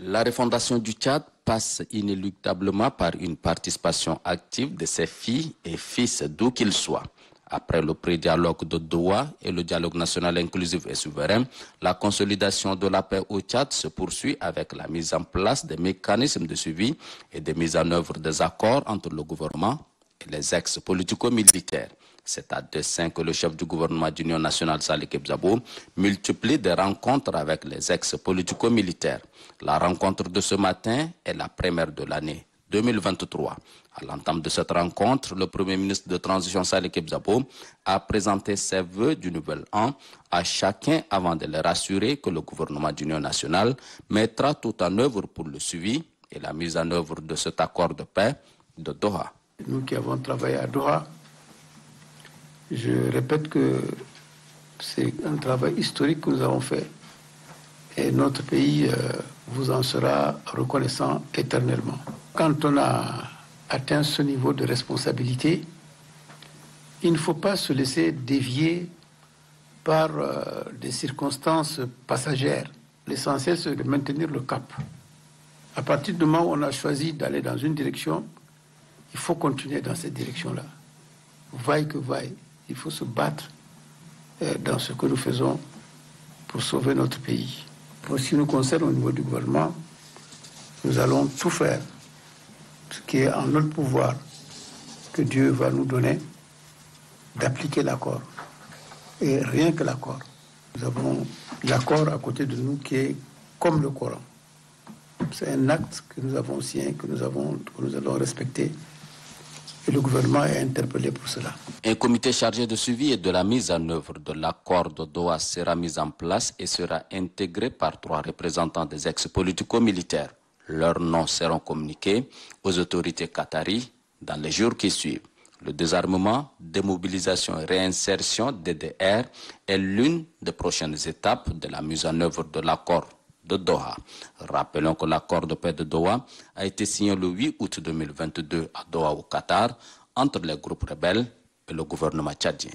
La refondation du Tchad passe inéluctablement par une participation active de ses filles et fils d'où qu'ils soient. Après le pré-dialogue de Doha et le dialogue national inclusif et souverain, la consolidation de la paix au Tchad se poursuit avec la mise en place des mécanismes de suivi et de mise en œuvre des accords entre le gouvernement et les ex-politico-militaires. C'est à dessein que le chef du gouvernement d'Union nationale, Salih Kebzabo, multiplie des rencontres avec les ex-politico-militaires. La rencontre de ce matin est la première de l'année 2023. À l'entame de cette rencontre, le Premier ministre de transition Salih Kebzabo a présenté ses vœux du nouvel an à chacun avant de les rassurer que le gouvernement d'Union nationale mettra tout en œuvre pour le suivi et la mise en œuvre de cet accord de paix de Doha. Nous qui avons travaillé à Doha, je répète que c'est un travail historique que nous avons fait et notre pays vous en sera reconnaissant éternellement. Quand on a atteint ce niveau de responsabilité, il ne faut pas se laisser dévier par des circonstances passagères. L'essentiel, c'est de maintenir le cap. À partir du moment où on a choisi d'aller dans une direction, il faut continuer dans cette direction-là. Vaille que vaille, il faut se battre dans ce que nous faisons pour sauver notre pays. Pour ce qui nous concerne au niveau du gouvernement, nous allons tout faire, ce qui est en notre pouvoir, que Dieu va nous donner, d'appliquer l'accord. Et rien que l'accord. Nous avons l'accord à côté de nous qui est comme le Coran. C'est un acte que nous avons signé, que nous allons respecter. Et le gouvernement est interpellé pour cela. Un comité chargé de suivi et de la mise en œuvre de l'accord de Doha sera mis en place et sera intégré par 3 représentants des ex-politico-militaires. Leurs noms seront communiqués aux autorités qataries dans les jours qui suivent. Le désarmement, démobilisation et réinsertion DDR est l'une des prochaines étapes de la mise en œuvre de l'accord de Doha. Rappelons que l'accord de paix de Doha a été signé le 8 août 2022 à Doha au Qatar entre les groupes rebelles et le gouvernement tchadien.